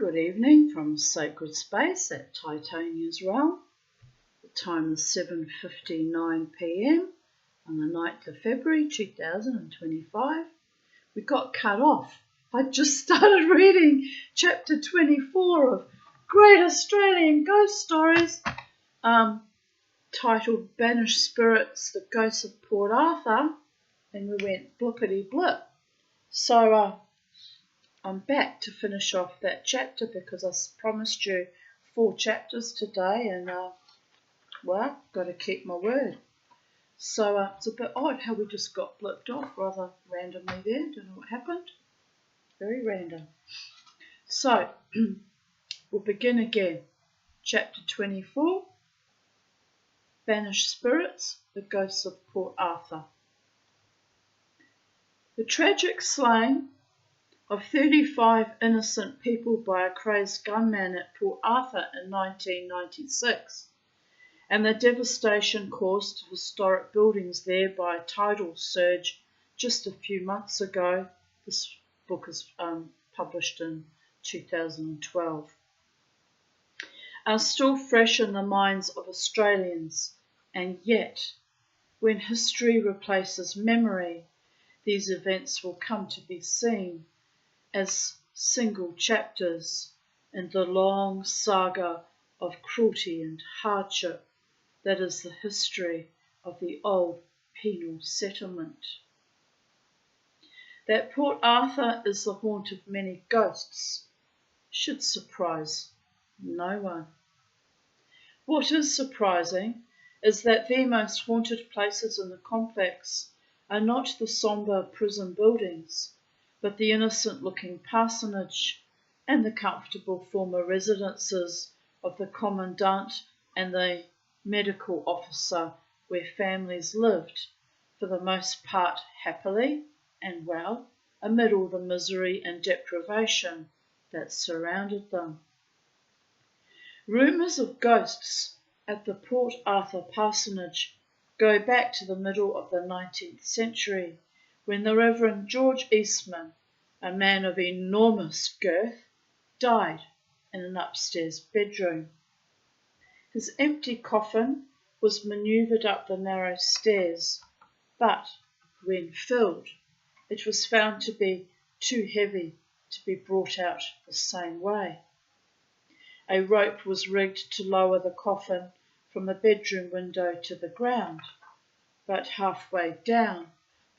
Good evening from Sacred Space at Titania's Realm. The time is 7:59 p.m. on the 9th of February 2025. We got cut off. I just started reading chapter 24 of Great Australian Ghost Stories, titled Banished Spirits, the Ghosts of Port Arthur, and we went blippity blip. So I'm back to finish off that chapter because I promised you 4 chapters today, and got to keep my word. So it's a bit odd how we just got blipped off rather randomly there. Don't know what happened. Very random. So we'll begin again. Chapter 24, Banished Spirits, the Ghosts of Port Arthur. The tragic slaying of 35 innocent people by a crazed gunman at Port Arthur in 1996, and the devastation caused to historic buildings there by a tidal surge just a few months ago. This book is published in 2012. Are still fresh in the minds of Australians, and yet, when history replaces memory, these events will come to be seen as single chapters in the long saga of cruelty and hardship that is the history of the old penal settlement. That Port Arthur is the haunt of many ghosts should surprise no one. What is surprising is that the most haunted places in the complex are not the sombre prison buildings, but the innocent-looking parsonage and the comfortable former residences of the commandant and the medical officer, where families lived, for the most part happily and well, amid all the misery and deprivation that surrounded them. Rumours of ghosts at the Port Arthur parsonage go back to the middle of the 19th century, when the Reverend George Eastman, a man of enormous girth, died in an upstairs bedroom. His empty coffin was manoeuvred up the narrow stairs, but when filled, it was found to be too heavy to be brought out the same way. A rope was rigged to lower the coffin from the bedroom window to the ground, but halfway down,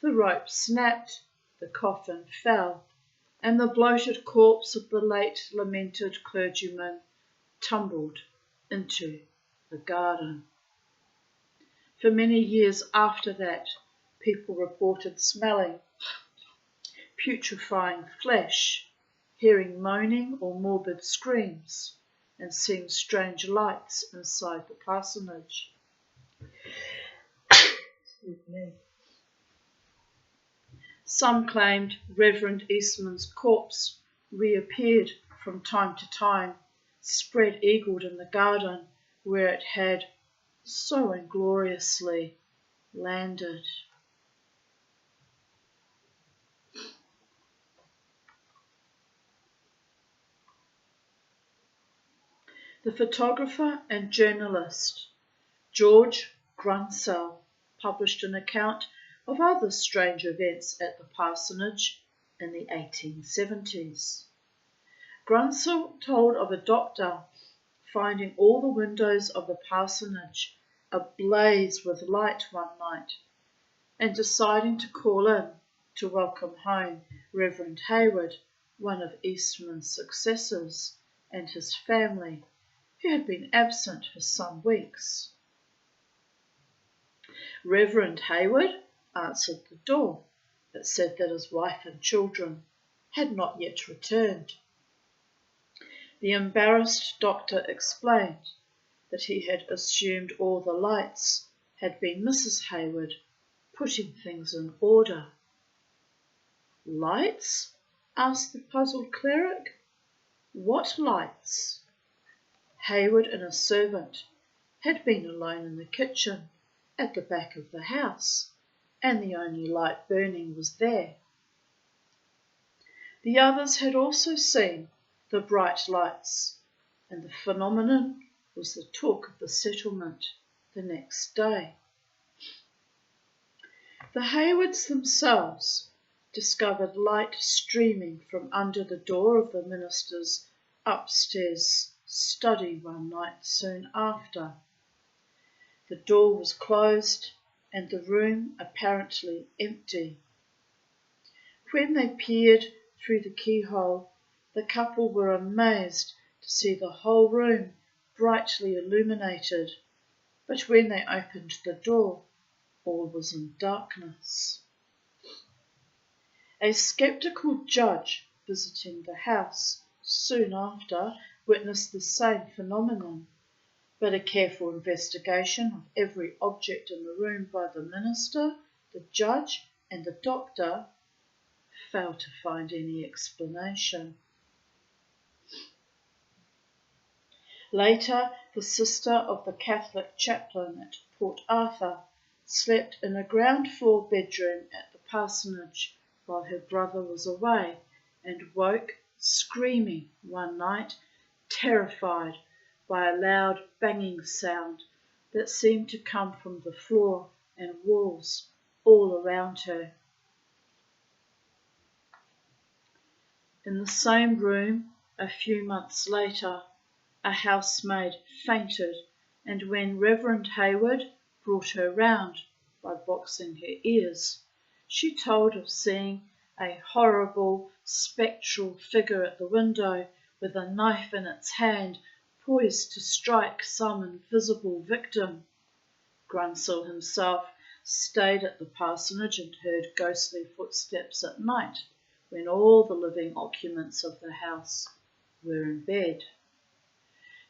the rope snapped, the coffin fell, and the bloated corpse of the late lamented clergyman tumbled into the garden. For many years after that, people reported smelling putrefying flesh, hearing moaning or morbid screams, and seeing strange lights inside the parsonage. Some claimed Reverend Eastman's corpse reappeared from time to time, spread-eagled in the garden where it had so ingloriously landed. The photographer and journalist George Grunsell published an account of other strange events at the parsonage in the 1870s. Grunsell told of a doctor finding all the windows of the parsonage ablaze with light one night, and deciding to call in to welcome home Reverend Hayward, one of Eastman's successors, and his family, who had been absent for some weeks. Reverend Hayward answered the door, but said that his wife and children had not yet returned. The embarrassed doctor explained that he had assumed all the lights had been Mrs. Hayward putting things in order. Lights? Asked the puzzled cleric. What lights? Hayward and a servant had been alone in the kitchen at the back of the house, and the only light burning was there. The others had also seen the bright lights, and the phenomenon was the talk of the settlement the next day. The Haywards themselves discovered light streaming from under the door of the minister's upstairs study one night soon after. The door was closed and the room apparently empty. When they peered through the keyhole, the couple were amazed to see the whole room brightly illuminated, but when they opened the door, all was in darkness. A sceptical judge visiting the house soon after witnessed the same phenomenon, but a careful investigation of every object in the room by the minister, the judge, and the doctor failed to find any explanation. Later, the sister of the Catholic chaplain at Port Arthur slept in a ground floor bedroom at the parsonage while her brother was away, and woke screaming one night, terrified by a loud banging sound that seemed to come from the floor and walls all around her. In the same room, a few months later, a housemaid fainted, and when Reverend Hayward brought her round by boxing her ears, she told of seeing a horrible spectral figure at the window with a knife in its hand, poised to strike some invisible victim. Grunsell himself stayed at the parsonage and heard ghostly footsteps at night when all the living occupants of the house were in bed.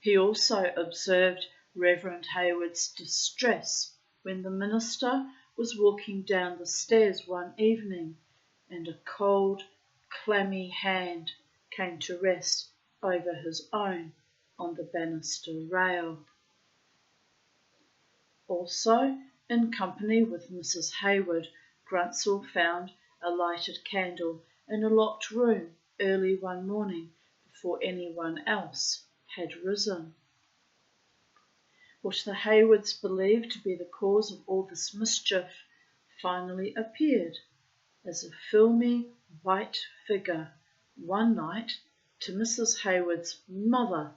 He also observed Reverend Hayward's distress when the minister was walking down the stairs one evening and a cold, clammy hand came to rest over his own on the banister rail. Also, in company with Mrs. Hayward, Grunsell found a lighted candle in a locked room early one morning before anyone else had risen. What the Haywards believed to be the cause of all this mischief finally appeared as a filmy white figure one night to Mrs. Hayward's mother,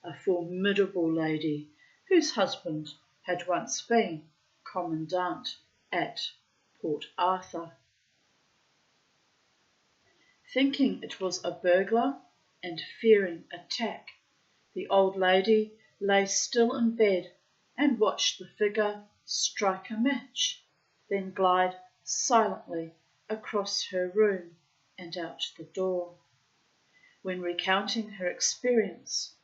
a formidable lady whose husband had once been commandant at Port Arthur. Thinking it was a burglar and fearing attack, the old lady lay still in bed and watched the figure strike a match, then glide silently across her room and out the door. When recounting her experience,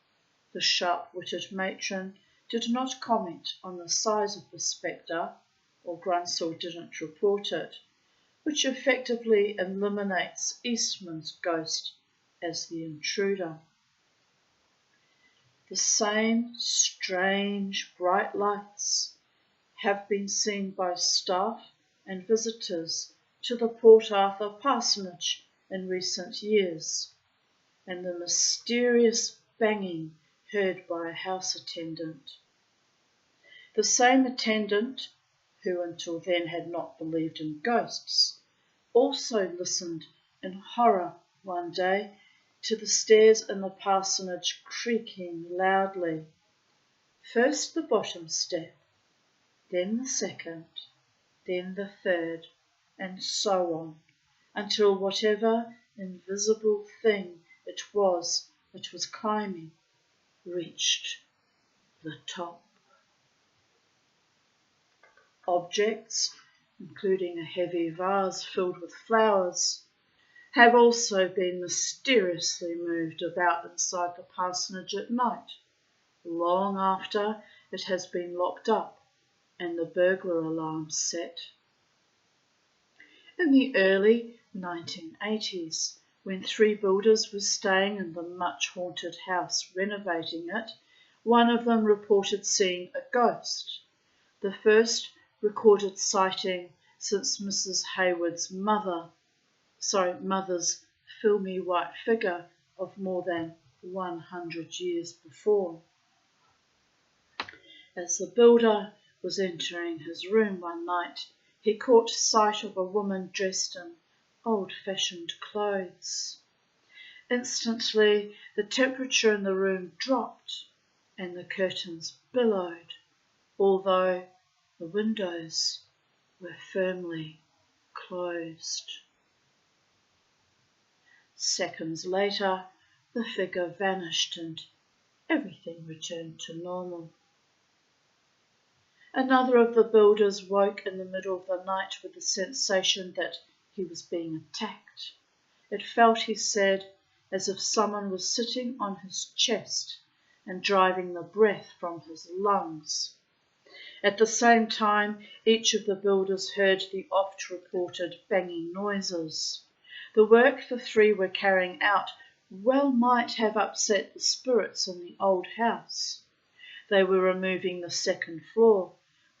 the sharp-witted matron did not comment on the size of the spectre, or Grunsell didn't report it, which effectively eliminates Eastman's ghost as the intruder. The same strange bright lights have been seen by staff and visitors to the Port Arthur parsonage in recent years, and the mysterious banging heard by a house attendant. The same attendant, who until then had not believed in ghosts, also listened in horror one day to the stairs in the parsonage creaking loudly. First the bottom step, then the second, then the third, and so on, until whatever invisible thing it was that was climbing reached the top. Objects, including a heavy vase filled with flowers, have also been mysteriously moved about inside the parsonage at night, long after it has been locked up and the burglar alarm set. In the early 1980s, when three builders were staying in the much-haunted house renovating it, one of them reported seeing a ghost, the first recorded sighting since Mrs. Hayward's mother's filmy white figure of more than 100 years before. As the builder was entering his room one night, he caught sight of a woman dressed in old-fashioned clothes. Instantly, the temperature in the room dropped and the curtains billowed, although the windows were firmly closed. Seconds later, the figure vanished and everything returned to normal. Another of the builders woke in the middle of the night with the sensation that he was being attacked. It felt, he said, as if someone was sitting on his chest and driving the breath from his lungs. At the same time, each of the builders heard the oft-reported banging noises. The work the three were carrying out well might have upset the spirits in the old house. They were removing the second floor,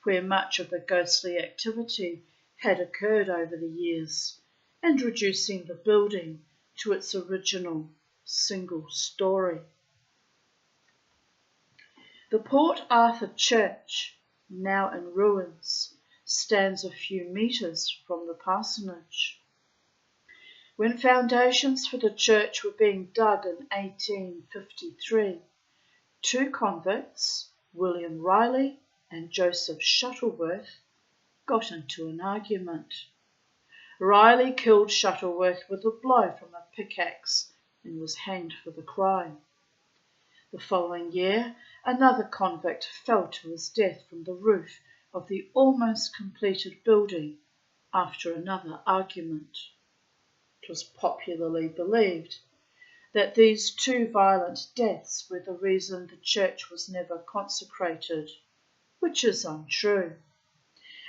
where much of the ghostly activity had occurred over the years, and reducing the building to its original single story. The Port Arthur Church, now in ruins, stands a few metres from the parsonage. When foundations for the church were being dug in 1853, two convicts, William Riley and Joseph Shuttleworth, got into an argument. Riley killed Shuttleworth with a blow from a pickaxe and was hanged for the crime. The following year, another convict fell to his death from the roof of the almost completed building after another argument. It was popularly believed that these two violent deaths were the reason the church was never consecrated, which is untrue.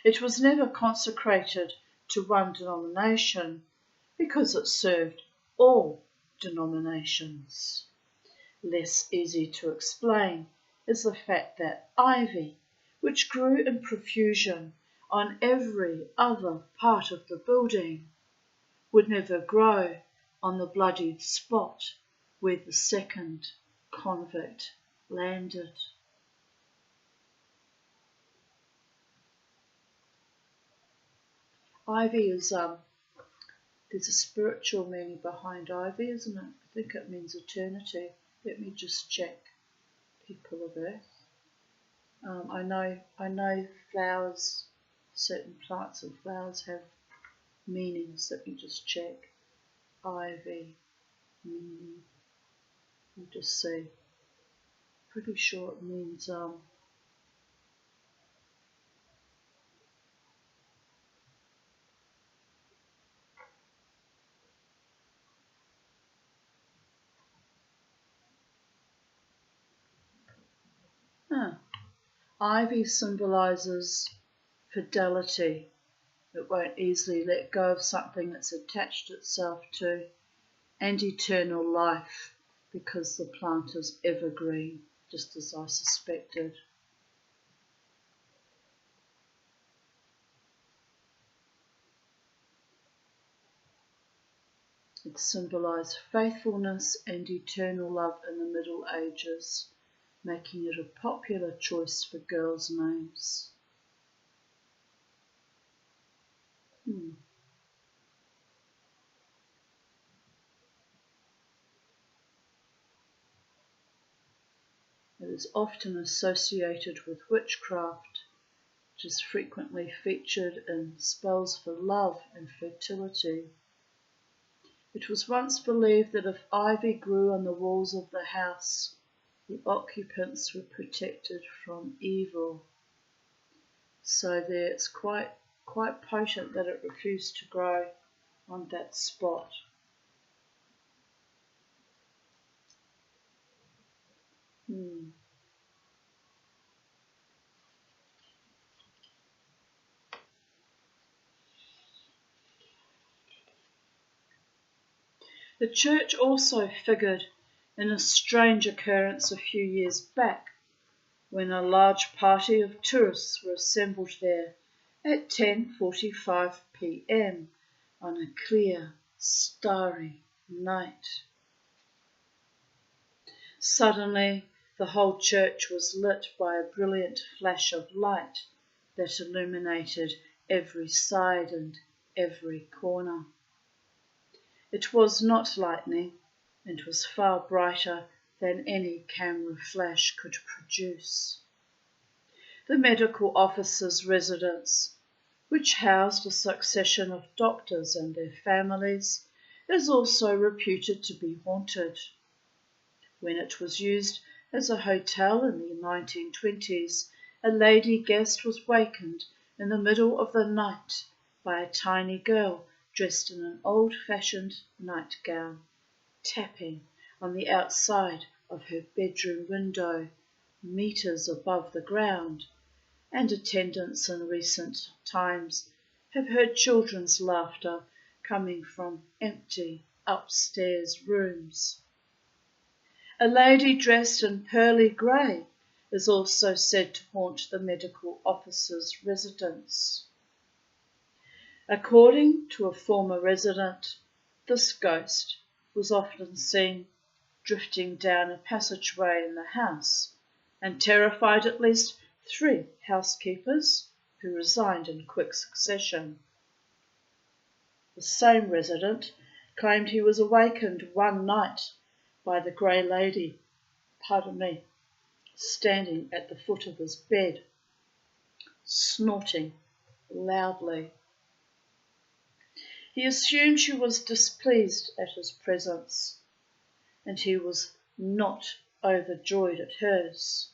It was never consecrated to one denomination because it served all denominations. Less easy to explain is the fact that ivy, which grew in profusion on every other part of the building, would never grow on the bloodied spot where the second convict landed. Ivy is, there's a spiritual meaning behind ivy, isn't it? I think it means eternity. Let me just check. People of Earth. I know flowers, certain plants and flowers have meanings. Let me just check. Ivy. We'll just see. Pretty sure it means ivy symbolises fidelity. It won't easily let go of something it's attached itself to, and eternal life, because the plant is evergreen, just as I suspected. It symbolised faithfulness and eternal love in the Middle Ages, making it a popular choice for girls' names. It is often associated with witchcraft, which is frequently featured in spells for love and fertility. It was once believed that if ivy grew on the walls of the house, the occupants were protected from evil. So there, it's quite potent that it refused to grow on that spot. The church also figured in a strange occurrence a few years back, when a large party of tourists were assembled there at 10:45 p.m. on a clear, starry night. Suddenly, the whole church was lit by a brilliant flash of light that illuminated every side and every corner. It was not lightning, and was far brighter than any camera flash could produce. The medical officer's residence, which housed a succession of doctors and their families, is also reputed to be haunted. When it was used as a hotel in the 1920s, a lady guest was wakened in the middle of the night by a tiny girl dressed in an old-fashioned nightgown, tapping on the outside of her bedroom window, meters above the ground, and attendants in recent times have heard children's laughter coming from empty upstairs rooms. A lady dressed in pearly grey is also said to haunt the medical officer's residence. According to a former resident, this ghost was often seen drifting down a passageway in the house and terrified at least 3 housekeepers who resigned in quick succession. The same resident claimed he was awakened one night by the grey lady, standing at the foot of his bed, snorting loudly. He assumed she was displeased at his presence, and he was not overjoyed at hers.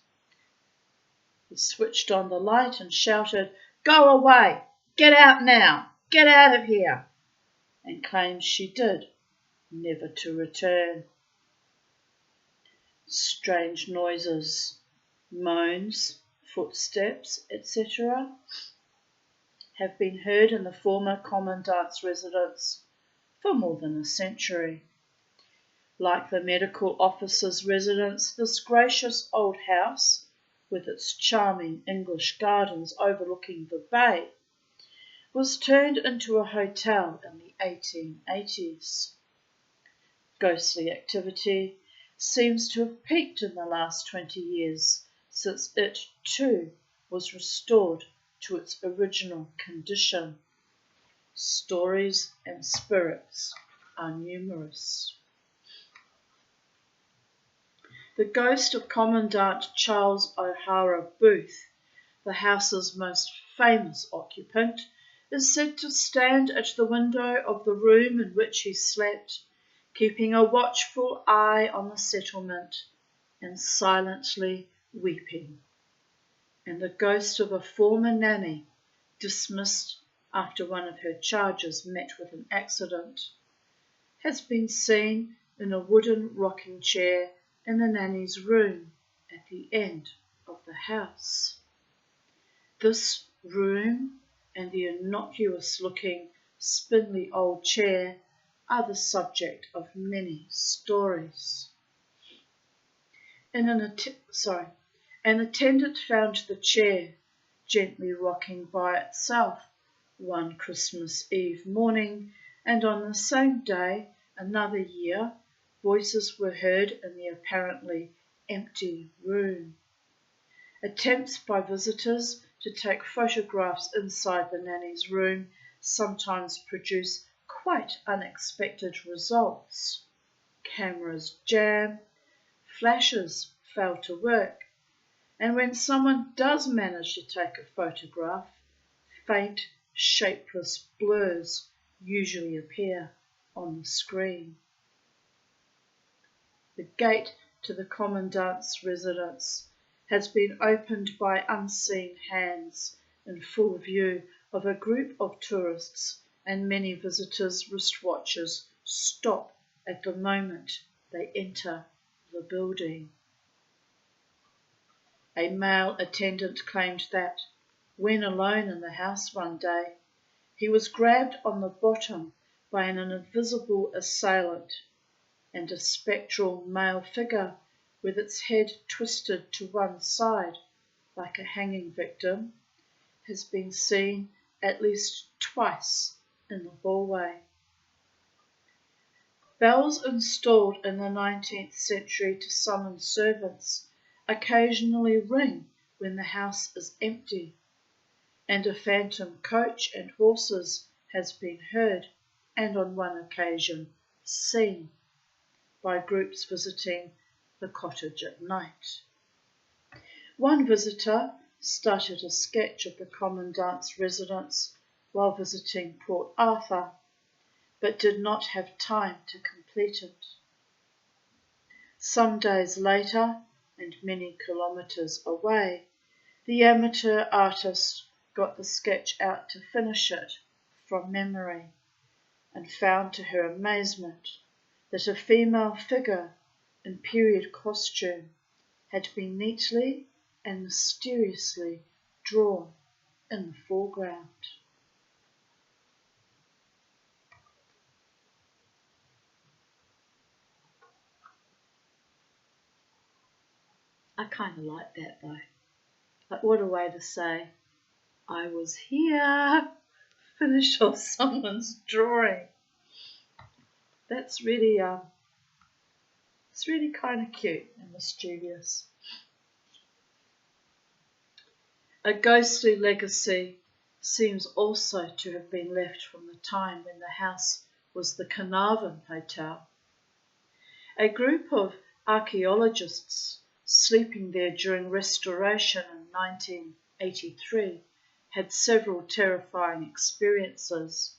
He switched on the light and shouted, "Go away! Get out now! Get out of here!" and claimed she did, never to return. Strange noises, moans, footsteps, etc. have been heard in the former commandant's residence for more than a century. Like the medical officer's residence, this gracious old house, with its charming English gardens overlooking the bay, was turned into a hotel in the 1880s. Ghostly activity seems to have peaked in the last 20 years, since it too was restored to its original condition. Stories and spirits are numerous. The ghost of Commandant Charles O'Hara Booth, the house's most famous occupant, is said to stand at the window of the room in which he slept, keeping a watchful eye on the settlement and silently weeping. And the ghost of a former nanny, dismissed after one of her charges met with an accident, has been seen in a wooden rocking chair in the nanny's room at the end of the house. This room and the innocuous-looking, spindly old chair are the subject of many stories. An attendant found the chair gently rocking by itself one Christmas Eve morning, and on the same day, another year, voices were heard in the apparently empty room. Attempts by visitors to take photographs inside the nanny's room sometimes produce quite unexpected results. Cameras jam, flashes fail to work, and when someone does manage to take a photograph, faint, shapeless blurs usually appear on the screen. The gate to the Commandant's residence has been opened by unseen hands in full view of a group of tourists, and many visitors' wristwatches stop at the moment they enter the building. A male attendant claimed that, when alone in the house one day, he was grabbed on the bottom by an invisible assailant, and a spectral male figure with its head twisted to one side like a hanging victim has been seen at least twice in the hallway. Bells installed in the 19th century to summon servants occasionally ring when the house is empty, and a phantom coach and horses has been heard, and on one occasion seen, by groups visiting the cottage at night. One visitor started a sketch of the Commandant's residence while visiting Port Arthur, but did not have time to complete it. Some days later, and many kilometres away, the amateur artist got the sketch out to finish it from memory, and found to her amazement that a female figure in period costume had been neatly and mysteriously drawn in the foreground. I kind of like that though. Like, what a way to say, I was here, finish off someone's drawing. That's really, it's really kind of cute and mischievous. A ghostly legacy seems also to have been left from the time when the house was the Carnarvon Hotel. A group of archaeologists sleeping there during restoration in 1983 had several terrifying experiences.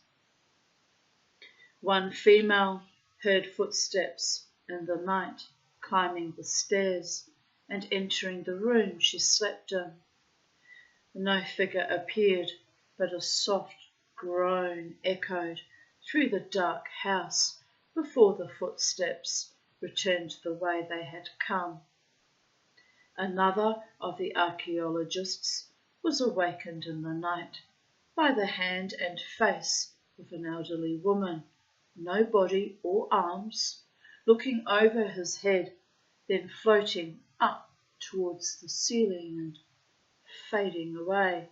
One female heard footsteps in the night climbing the stairs and entering the room she slept in. No figure appeared, but a soft groan echoed through the dark house before the footsteps returned the way they had come. Another of the archaeologists was awakened in the night by the hand and face of an elderly woman, no body or arms, looking over his head, then floating up towards the ceiling and fading away.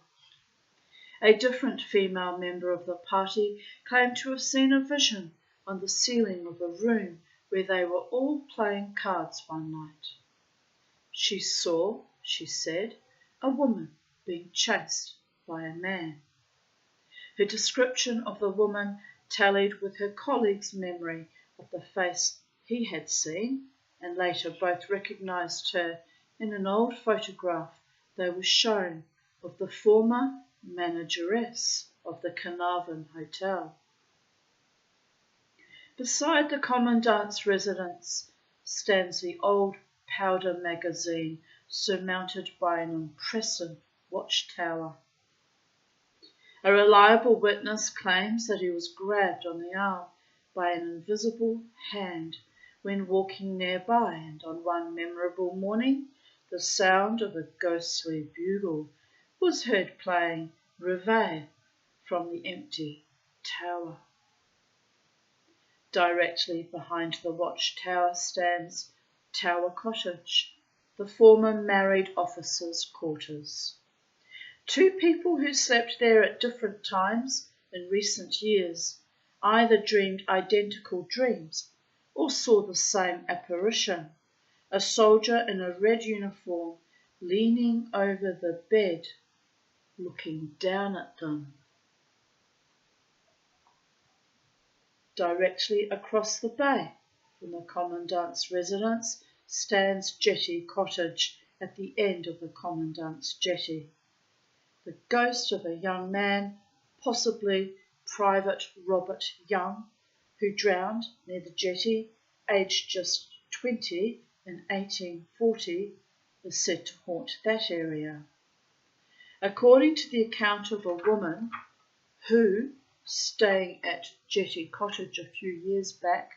A different female member of the party claimed to have seen a vision on the ceiling of a room where they were all playing cards one night. She saw, she said, a woman being chased by a man. Her description of the woman tallied with her colleague's memory of the face he had seen, and later both recognised her in an old photograph they were shown of the former manageress of the Carnarvon Hotel. Beside the Commandant's residence stands the old powder magazine surmounted by an impressive watchtower. A reliable witness claims that he was grabbed on the arm by an invisible hand when walking nearby, and on one memorable morning the sound of a ghostly bugle was heard playing Reveille from the empty tower. Directly behind the watchtower stands Tower Cottage, the former married officers' quarters. Two people who slept there at different times in recent years either dreamed identical dreams or saw the same apparition, a soldier in a red uniform leaning over the bed, looking down at them. Directly across the bay from the Commandant's residence stands Jetty Cottage at the end of the Commandant's jetty. The ghost of a young man, possibly Private Robert Young, who drowned near the jetty, aged just 20 in 1840, is said to haunt that area. According to the account of a woman who, staying at Jetty Cottage a few years back,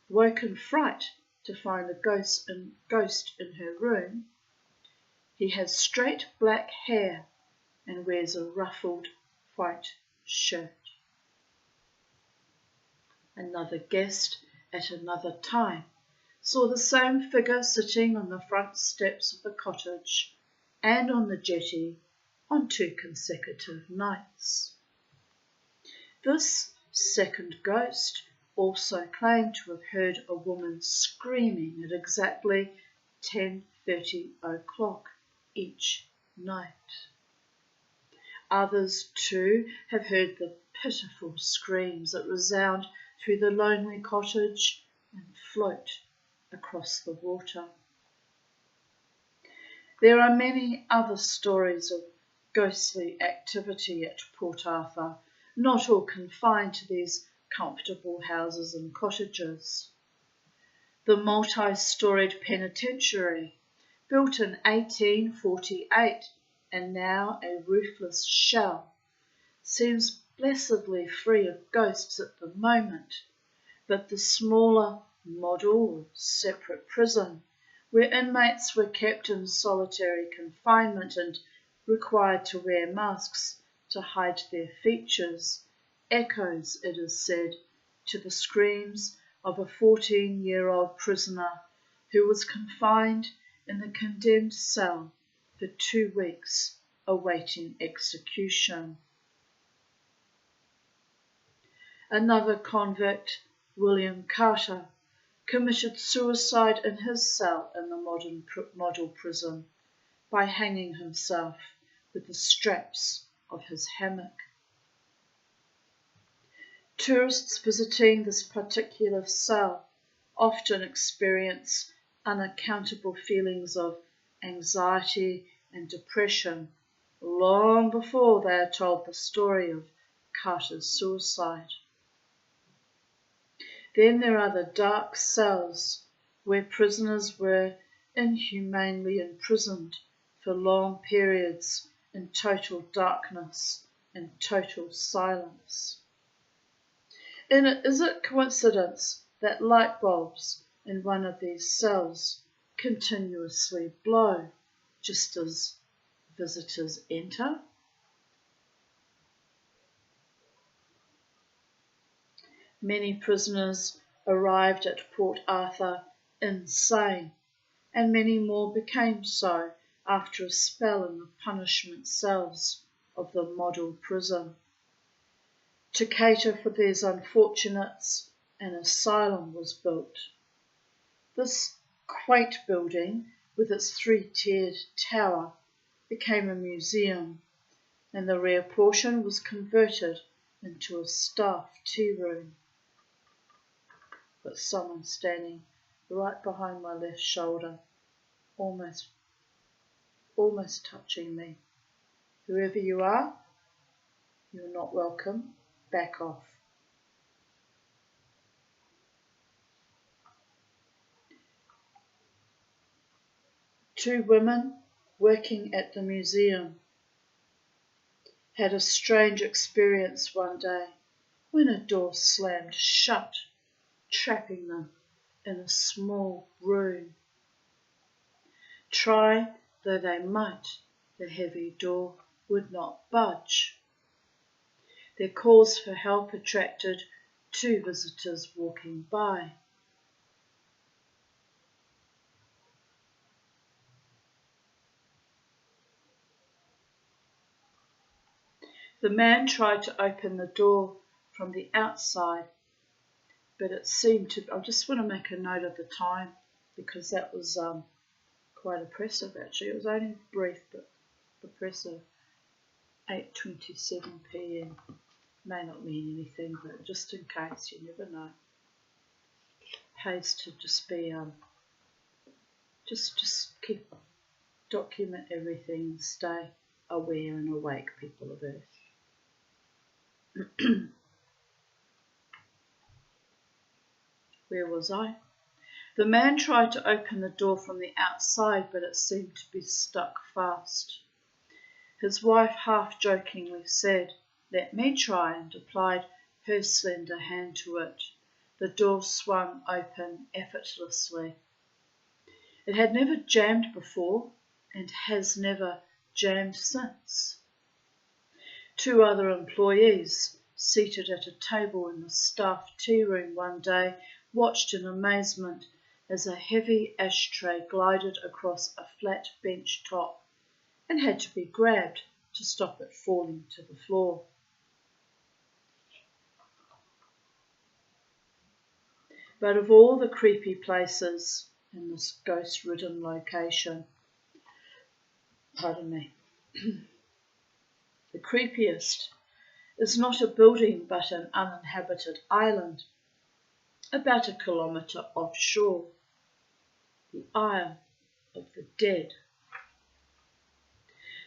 woke in fright to find a ghost in her room, he has straight black hair and wears a ruffled white shirt. Another guest at another time saw the same figure sitting on the front steps of the cottage and on the jetty on 2 consecutive nights. This second ghost also claimed to have heard a woman screaming at exactly 10:30 o'clock each night. Others, too, have heard the pitiful screams that resound through the lonely cottage and float across the water. There are many other stories of ghostly activity at Port Arthur, not all confined to these comfortable houses and cottages. The multi-storied penitentiary, built in 1848 and now a roofless shell, seems blessedly free of ghosts at the moment, but the smaller model or separate prison, where inmates were kept in solitary confinement and required to wear masks to hide their features, echoes, it is said, to the screams of a 14-year-old prisoner who was confined in the condemned cell for 2 weeks awaiting execution. Another convict, William Carter, committed suicide in his cell in the model prison by hanging himself with the straps of his hammock. Tourists visiting this particular cell often experience unaccountable feelings of anxiety and depression long before they are told the story of Carter's suicide. Then there are the dark cells where prisoners were inhumanely imprisoned for long periods in total darkness and total silence. And is it coincidence that light bulbs in one of these cells continuously blow just as visitors enter? Many prisoners arrived at Port Arthur insane, and many more became so after a spell in the punishment cells of the model prison. To cater for these unfortunates, an asylum was built. This quaint building, with its 3-tiered tower, became a museum, and the rear portion was converted into a staff tea room. But someone standing right behind my left shoulder, almost touching me. Whoever you are, you're not welcome. Back off. Two women working at the museum had a strange experience one day when a door slammed shut, trapping them in a small room. Try though they might, the heavy door would not budge. Their calls for help attracted 2 visitors walking by. The man tried to open the door from the outside, but it seemed to... I just want to make a note of the time because that was quite oppressive actually. It was only brief but oppressive. 8:27 p.m. May not mean anything, but just in case, you never know. Pays to just be just document everything, stay aware and awake, people of Earth. Where was I? The man tried to open the door from the outside, but it seemed to be stuck fast. His wife half-jokingly said, "Let me try," and applied her slender hand to it. The door swung open effortlessly. It had never jammed before and has never jammed since. 2 other employees, seated at a table in the staff tea room one day, watched in amazement as a heavy ashtray glided across a flat bench top and had to be grabbed to stop it falling to the floor. But of all the creepy places in this ghost-ridden location, pardon me, the creepiest is not a building but an uninhabited island, about 1 kilometre offshore, the Isle of the Dead.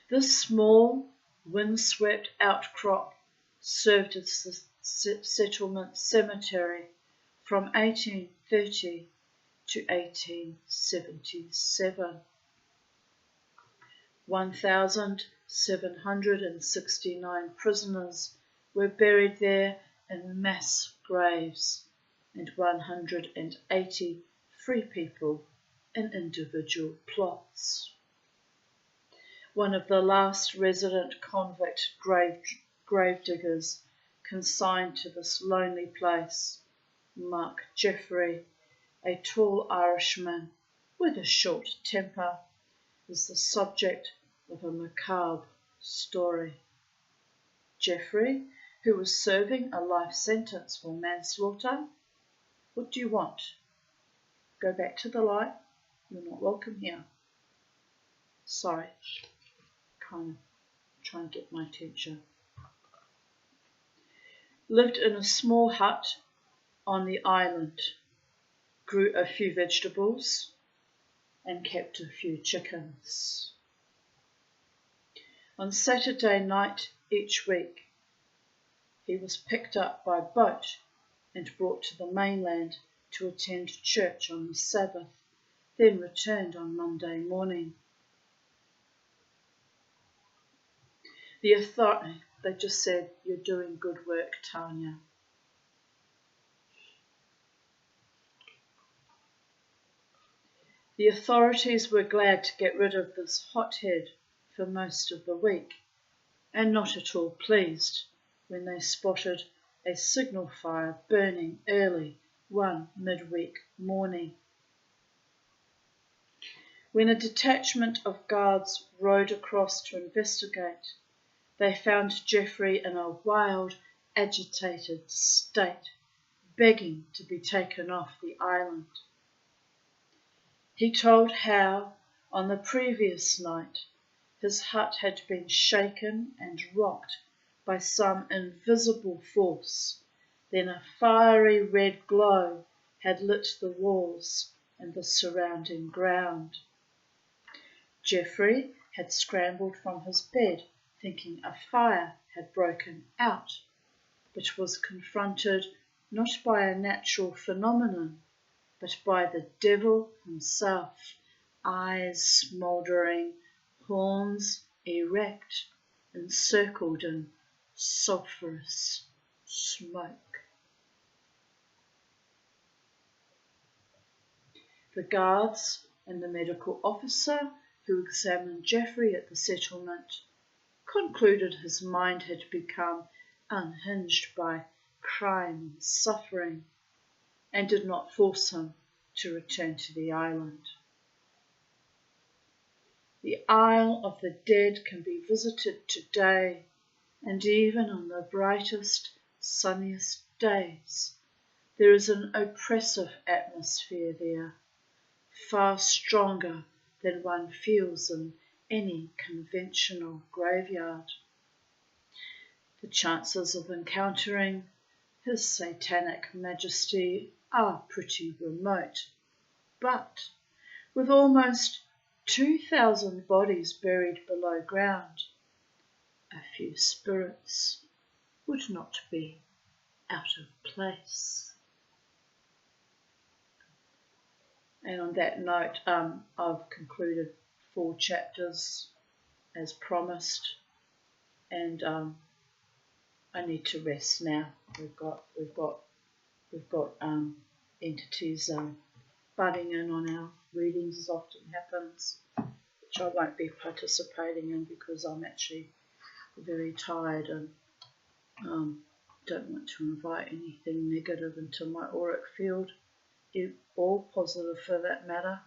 This small, windswept outcrop served as the settlement cemetery from 1830 to 1877. 1,769 prisoners were buried there in mass graves, and 180 free people in individual plots. One of the last resident convict gravediggers consigned to this lonely place, Mark Jeffrey, a tall Irishman with a short temper, is the subject of a macabre story. Jeffrey, who was serving a life sentence for manslaughter. What do you want? Go back to the light. You're not welcome here. Sorry. Kind of trying to get my attention. Lived in a small hut on the island. Grew a few vegetables and kept a few chickens. On Saturday night each week, he was picked up by boat and brought to the mainland to attend church on the Sabbath, then returned on Monday morning. The authority, they just said, "You're doing good work, Tanya." The authorities were glad to get rid of this hothead for most of the week, and not at all pleased when they spotted a signal fire burning early one midweek morning. When a detachment of guards rode across to investigate, they found Jeffrey in a wild, agitated state, begging to be taken off the island. He told how, on the previous night, his hut had been shaken and rocked by some invisible force. Then a fiery red glow had lit the walls and the surrounding ground. Jeffrey had scrambled from his bed, thinking a fire had broken out, but was confronted not by a natural phenomenon, but by the devil himself, eyes smouldering, horns erect, encircled in sulphurous smoke. The guards and the medical officer who examined Jeffrey at the settlement concluded his mind had become unhinged by crime and suffering, and did not force him to return to the island. The Isle of the Dead can be visited today, and even on the brightest, sunniest days, there is an oppressive atmosphere there, far stronger than one feels in any conventional graveyard. The chances of encountering His Satanic Majesty are pretty remote, but with almost 2,000 bodies buried below ground, a few spirits would not be out of place. And on that note, I've concluded 4 chapters as promised, and I need to rest now. We've got entities butting in on our readings, as often happens, which I won't be participating in because I'm actually very tired and don't want to invite anything negative into my auric field, or positive for that matter.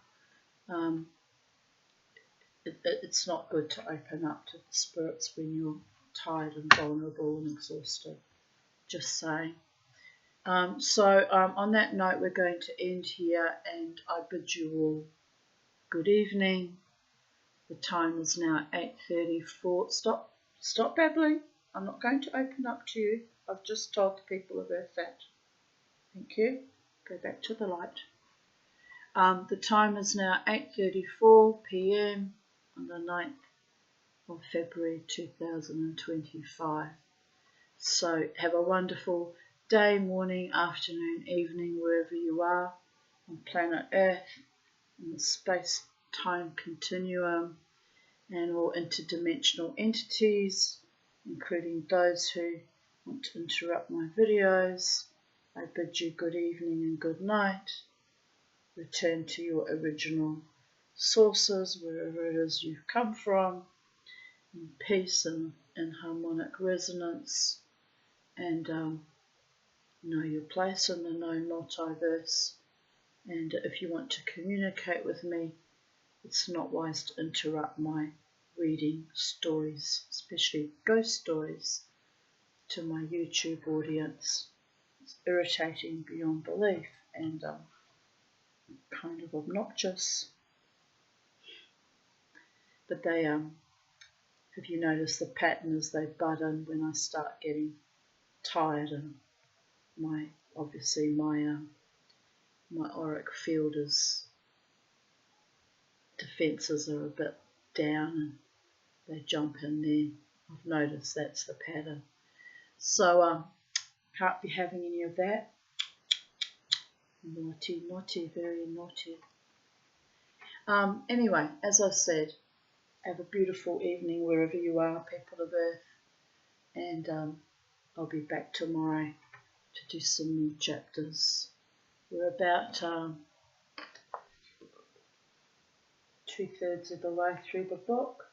It's not good to open up to the spirits when you're tired and vulnerable and exhausted. Just saying. On that note, we're going to end here, and I bid you all good evening. The time is now 8:34. Stop babbling. I'm not going to open up to you. I've just told the people of Earth that. Thank you. Go back to the light. The time is now 8:34 p.m. on the 9th of February 2025. So have a wonderful day, morning, afternoon, evening, wherever you are on planet Earth, in the space-time continuum, and all interdimensional entities, including those who want to interrupt my videos. I bid you good evening and good night. Return to your original sources, wherever it is you've come from, in peace and in harmonic resonance, and know your place in the known multiverse. And if you want to communicate with me, it's not wise to interrupt my reading stories, especially ghost stories, to my YouTube audience. It's irritating beyond belief and kind of obnoxious. But they, if you notice the pattern as they butt in when I start getting tired, and my auric field is defences are a bit down and they jump in there. I've noticed that's the pattern. So can't be having any of that. Naughty, naughty, very naughty. Anyway, as I said, have a beautiful evening wherever you are, people of Earth, and I'll be back tomorrow to do some more chapters. We're about 2/3 of the way through the book,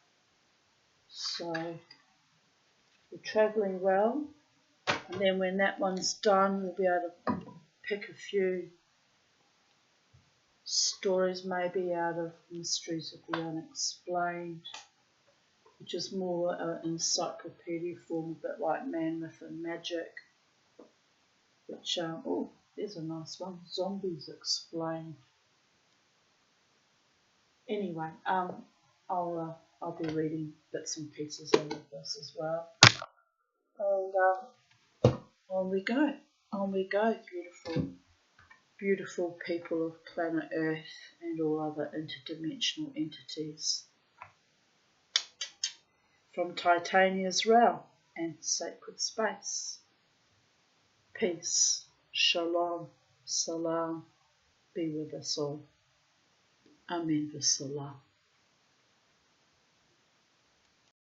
so we're travelling well, and then when that one's done, we'll be able to pick a few stories maybe out of Mysteries of the Unexplained, which is more an encyclopedia form, a bit like Man, Myth and Magic, which, oh, there's a nice one, Zombies Explained. Anyway, I'll be reading bits and pieces out of this as well. And on we go, beautiful people of planet Earth and all other interdimensional entities. From Titania's realm and sacred space. Peace, shalom, salam, be with us all. Amen v'salam.